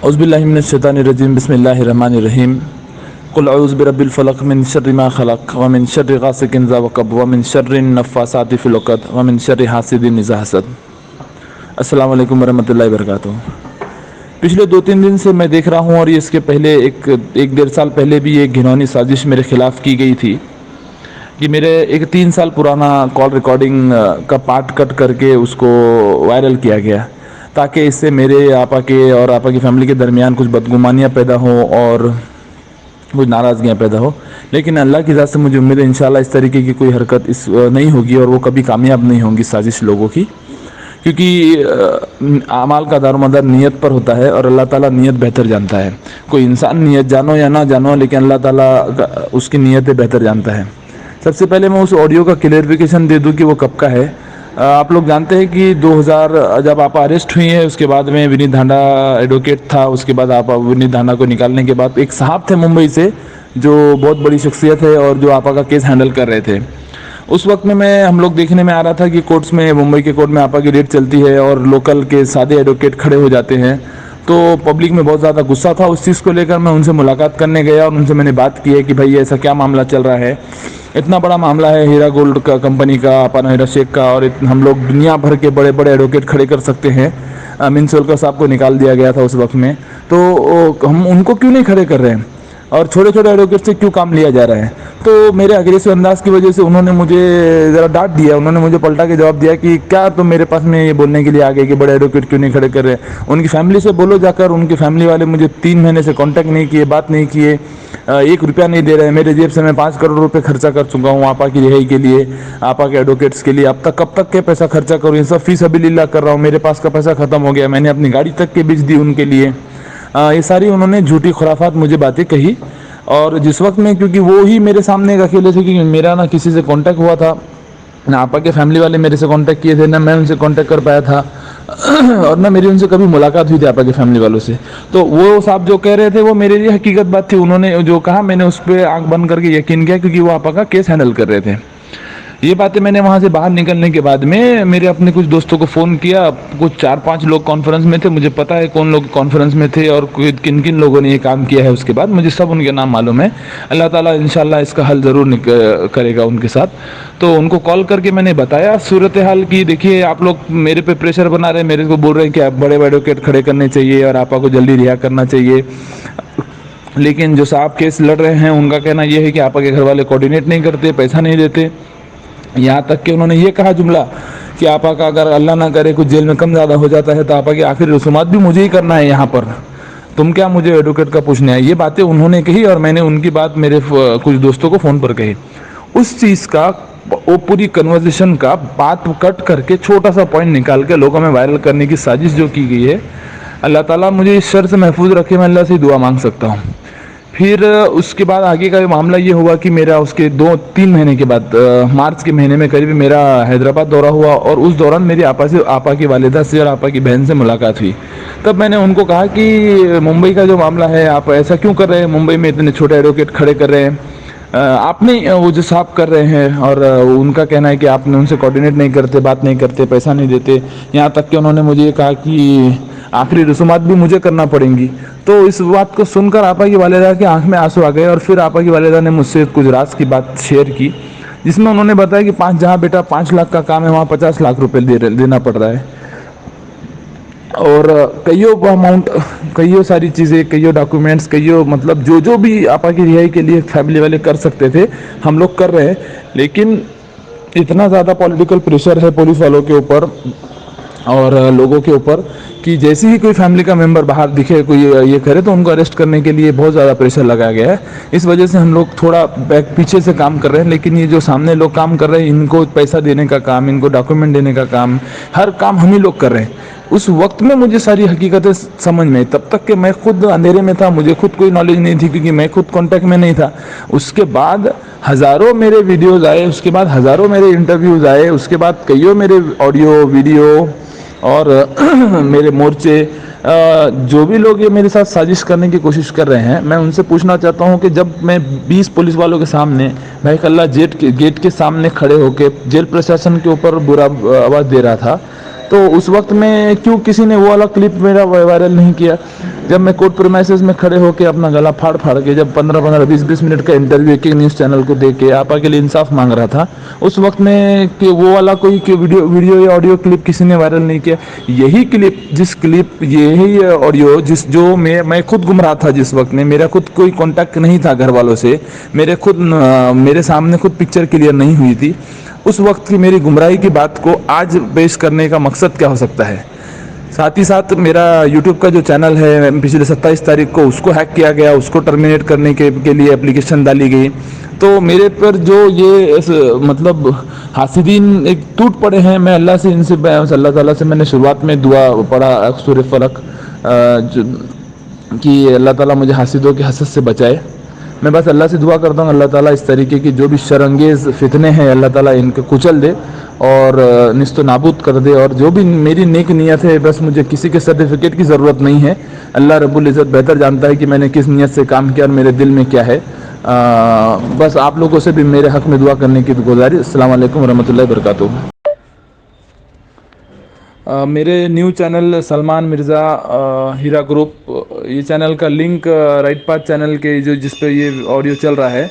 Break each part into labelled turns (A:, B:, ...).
A: اعوذ باللہ من الشیطان الرجیم بسم اللہ الرحمن الرحیم قل اعوذ برب الفلق من شر ما خلق ومن شر غاسق اذا وقب ومن شر النفاثات في العقد ومن شر حاسد اذا حسد۔ السلام علیکم ورحمۃ اللہ وبرکاتہ۔ پچھلے 2-3 دن سے میں دیکھ رہا ہوں، اور یہ اس کے پہلے ایک 1-1.5 سال پہلے بھی ایک گھنونی سازش میرے خلاف کی گئی تھی کہ میرے ایک 3 سال پرانا کال ریکارڈنگ کا پارٹ کٹ کر کے اس کو وائرل کیا گیا، تاکہ اس سے میرے آپا کے اور آپا کی فیملی کے درمیان کچھ بدگمانیاں پیدا ہوں اور کچھ ناراضگیاں پیدا ہو۔ لیکن اللہ کی ذات سے مجھے امید ہے انشاءاللہ اس طریقے کی کوئی حرکت نہیں ہوگی اور وہ کبھی کامیاب نہیں ہوں گی سازش لوگوں کی، کیونکہ اعمال کا دار و مدار نیت پر ہوتا ہے اور اللہ تعالیٰ نیت بہتر جانتا ہے۔ کوئی انسان نیت جانو یا نہ جانو، لیکن اللہ تعالیٰ اس کی نیتیں بہتر جانتا ہے۔ سب سے پہلے میں اس آڈیو کا کلیئرفیکیشن دے دوں کہ وہ کب کا ہے۔ آپ لوگ جانتے ہیں کہ 2000 جب آپ اریسٹ ہوئی ہیں، اس کے بعد میں ونیت دھانڈا ایڈوکیٹ تھا، اس کے بعد آپ ونیت دھانڈا کو نکالنے کے بعد ایک صاحب تھے ممبئی سے جو بہت بڑی شخصیت ہے اور جو آپا کا کیس ہینڈل کر رہے تھے۔ اس وقت میں ہم لوگ دیکھنے میں آ رہا تھا کہ کورٹس میں، ممبئی کے کورٹ میں آپا کی ریٹ چلتی ہے اور لوکل کے سادے ایڈوکیٹ کھڑے ہو جاتے ہیں، تو پبلک میں بہت زیادہ غصہ تھا اس چیز کو لے کر۔ میں ان سے ملاقات کرنے گیا اور ان سے میں نے بات کی ہے کہ بھائی ایسا کیا معاملہ چل رہا ہے، اتنا بڑا معاملہ ہے ہیرا گولڈ کا کمپنی کا، اپنا ہیرا شیخ کا، اور ہم لوگ دنیا بھر کے بڑے بڑے ایڈوکیٹ کھڑے کر سکتے ہیں۔ منسولکر صاحب کو نکال دیا گیا تھا اس وقت میں، تو ہم ان کو کیوں نہیں کھڑے کر رہے ہیں اور چھوٹے چھوٹے ایڈوکیٹ سے کیوں کام لیا جا رہا ہے؟ تو میرے اگریسو انداز کی وجہ سے انہوں نے مجھے ذرا ڈانٹ دیا، انہوں نے مجھے پلٹا کے جواب دیا کہ کیا تم میرے پاس میں یہ بولنے کے لیے آ گئے کہ بڑے ایڈوکیٹ کیوں نہیں کھڑے کر رہے؟ ان کی فیملی سے بولو جا کر، ان کی فیملی والے مجھے 3 مہینے سے کانٹیکٹ نہیں کیے، بات نہیں کیے، 1 روپیہ نہیں دے رہے۔ میرے جیب سے میں 5 کروڑ روپے خرچہ کر چکا ہوں آپا کی رہائی کے لیے، آپا کے ایڈوکیٹس کے لیے۔ اب تک کب تک کے پیسہ خرچہ کروں؟ یہ سب فی سبیل اللہ کر رہا ہوں، میرے پاس کا پیسہ ختم ہو گیا، میں نے اپنی گاڑی تک کے بیچ دی ان کے لیے۔ یہ ساری انہوں نے جھوٹی خرافات مجھے باتیں کہی، اور جس وقت میں، کیونکہ وہ ہی میرے سامنے ایک اکیلے تھے، کیونکہ میرا نہ کسی سے کانٹیکٹ ہوا تھا، نہ آپا کے فیملی والے میرے سے کانٹیکٹ کیے تھے، نہ میں ان سے کانٹیکٹ کر پایا تھا، اور نہ میری ان سے کبھی ملاقات ہوئی تھی آپا کے فیملی والوں سے۔ تو وہ صاحب جو کہہ رہے تھے وہ میرے لیے حقیقت بات تھی، انہوں نے جو کہا میں نے اس پہ آنکھ بند کر کے یقین کیا، کیونکہ وہ آپا کا کیس ہینڈل کر رہے تھے۔ یہ باتیں میں نے وہاں سے باہر نکلنے کے بعد میں میرے اپنے کچھ دوستوں کو فون کیا، کچھ 4-5 لوگ کانفرنس میں تھے، مجھے پتا ہے کون لوگ کانفرنس میں تھے اور کن کن لوگوں نے یہ کام کیا ہے، اس کے بعد مجھے سب ان کے نام معلوم ہے۔ اللہ تعالیٰ انشاءاللہ اس کا حل ضرور کرے گا ان کے ساتھ۔ تو ان کو کال کر کے میں نے بتایا صورتحال کی دیکھیے آپ لوگ میرے پہ پریشر بنا رہے ہیں، میرے کو بول رہے ہیں کہ آپ بڑے ایڈوکیٹ کھڑے کرنے چاہیے اور آپا کو جلدی رہا کرنا چاہیے، لیکن جو صاحب کیس لڑ رہے ہیں ان کا کہنا یہ ہے کہ آپا کے گھر والے کوآرڈینیٹ نہیں کرتے، پیسہ نہیں دیتے۔ یہاں تک کہ انہوں نے یہ کہا جملہ کہ آپا کا اگر اللہ نہ کرے کچھ جیل میں کم زیادہ ہو جاتا ہے تو آپا کی آخری رسومات بھی مجھے ہی کرنا ہے یہاں پر، تم کیا مجھے ایڈوکیٹ کا پوچھنا ہے؟ یہ باتیں انہوں نے کہی اور میں نے ان کی بات میرے کچھ دوستوں کو فون پر کہی۔ اس چیز کا، وہ پوری کنورزیشن کا بات کٹ کر کے چھوٹا سا پوائنٹ نکال کے لوگوں میں وائرل کرنے کی سازش جو کی گئی ہے، اللہ تعالیٰ مجھے اس شر سے محفوظ رکھے، میں اللہ سے دعا مانگ سکتا ہوں۔ پھر اس کے بعد آگے کا معاملہ یہ ہوا کہ میرا اس کے 2-3 مہینے کے بعد مارچ کے مہینے میں قریب میرا حیدرآباد دورہ ہوا، اور اس دوران میری آپا کی والدہ سے اور آپا کی بہن سے ملاقات ہوئی۔ تب میں نے ان کو کہا کہ ممبئی کا جو معاملہ ہے آپ ایسا کیوں کر رہے ہیں، ممبئی میں اتنے چھوٹے ایڈوکیٹ کھڑے کر رہے ہیں، آپ نے وہ جو صاحب کر رہے ہیں، اور ان کا کہنا ہے کہ آپ نے ان سے کوآرڈینیٹ نہیں کرتے، بات نہیں کرتے، پیسہ نہیں دیتے، یہاں تک کہ انہوں نے مجھے یہ کہا کہ آخری رسومات بھی مجھے کرنا پڑیں گی۔ تو اس بات کو سن کر آپا کی والدہ کی آنکھ میں آنسو آ گئے، اور پھر آپا کی والدہ نے مجھ سے کچھ راز کی بات شیئر کی، جس میں انہوں نے بتایا کہ جہاں بیٹا 5 لاکھ کا کام ہے وہاں 50 لاکھ روپے دینا پڑ رہا ہے، اور کئیوں اماؤنٹ، کئیوں ساری چیزیں، کئیوں ڈاکومنٹس، کئیوں مطلب جو بھی آپا کی رہائی کے لیے فیملی والے کر سکتے تھے ہم لوگ کر رہے ہیں، لیکن اتنا زیادہ پولیٹیکل پریشر ہے پولیس والوں کے اوپر اور لوگوں کے اوپر کہ جیسے ہی کوئی فیملی کا ممبر باہر دکھے، کوئی یہ کرے، تو ان کو اریسٹ کرنے کے لیے بہت زیادہ پریشر لگایا گیا ہے۔ اس وجہ سے ہم لوگ تھوڑا پیچھے سے کام کر رہے ہیں، لیکن یہ جو سامنے لوگ کام کر رہے ہیں، ان کو پیسہ دینے کا کام، ان کو ڈاکومنٹ دینے کا کام، ہر کام ہم ہی لوگ کر رہے ہیں۔ اس وقت میں مجھے ساری حقیقتیں سمجھ میں، تب تک کہ میں خود اندھیرے میں تھا، مجھے خود کوئی نالج نہیں تھی، کیونکہ میں خود کانٹیکٹ میں نہیں تھا۔ اس کے بعد ہزاروں میرے ویڈیوز آئے، اس کے بعد ہزاروں میرے انٹرویوز آئے، اس کے بعد کئیوں میرے آڈیو ویڈیو اور میرے مورچے، جو بھی لوگ یہ میرے ساتھ سازش کرنے کی کوشش کر رہے ہیں، میں ان سے پوچھنا چاہتا ہوں کہ جب میں 20 پولیس والوں کے سامنے بھائی اللہ گیٹ کے سامنے کھڑے ہو کے جیل پرشاسن کے اوپر برا آواز دے رہا تھا، تو اس وقت میں کیوں کسی نے وہ والا کلپ میرا وائرل نہیں کیا؟ جب میں کورٹ پرومائسز میں کھڑے ہو کے اپنا گلا پھاڑ پھاڑ کے جب 15-20 منٹ کا انٹرویو ایک نیوز چینل کو دے کے آپا کے لیے انصاف مانگ رہا تھا، اس وقت میں کہ وہ والا کوئی ویڈیو یا آڈیو کلپ کسی نے وائرل نہیں کیا. یہی کلپ یہی آڈیو جو میں خود گمراہ تھا جس وقت میں، میرا خود کوئی کانٹیکٹ نہیں تھا گھر والوں سے، میرے سامنے خود پکچر کلیئر نہیں ہوئی تھی، اس وقت کی میری گمراہی کی بات کو آج پیش کرنے کا مقصد کیا ہو سکتا ہے؟ ساتھ ہی ساتھ میرا یوٹیوب کا جو چینل ہے پچھلے 27 تاریخ کو اس کو ہیک کیا گیا، اس کو ٹرمینیٹ کرنے کے لیے اپلیکیشن ڈالی گئی. تو میرے پر جو یہ مطلب حاسدین ایک ٹوٹ پڑے ہیں. میں اللہ سے اللہ تعالیٰ سے میں نے شروعات میں دعا پڑھا سورہ فلق کہ اللہ تعالیٰ مجھے حاسدوں کے حسد سے بچائے. میں بس اللہ سے دعا کرتا ہوں اللہ تعالیٰ اس طریقے کی جو بھی شرانگیز فتنے ہیں اللہ تعالیٰ ان کو کچل دے اور نیست و نابود کر دے. اور جو بھی میری نیک نیت ہے، بس مجھے کسی کے سرٹیفکیٹ کی ضرورت نہیں ہے. اللہ رب العزت بہتر جانتا ہے کہ میں نے کس نیت سے کام کیا اور میرے دل میں کیا ہے. بس آپ لوگوں سے بھی میرے حق میں دعا کرنے کی گزارش. السلام علیکم ورحمۃ اللہ وبرکاتہ. میرے نیو چینل سلمان مرزا ہیرا گروپ، یہ چینل کا لنک رائٹ پاتھ چینل کے جس پہ یہ آڈیو چل رہا ہے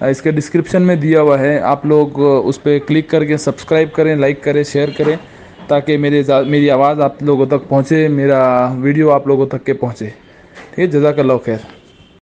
A: اس کے ڈسکرپشن میں دیا ہوا ہے. آپ لوگ اس پہ کلک کر کے سبسکرائب کریں، لائک کریں، شیئر کریں تاکہ میری آواز آپ لوگوں تک پہنچے، میرا ویڈیو آپ لوگوں تک کے پہنچے. ٹھیک ہے، جزاک اللہ خیر.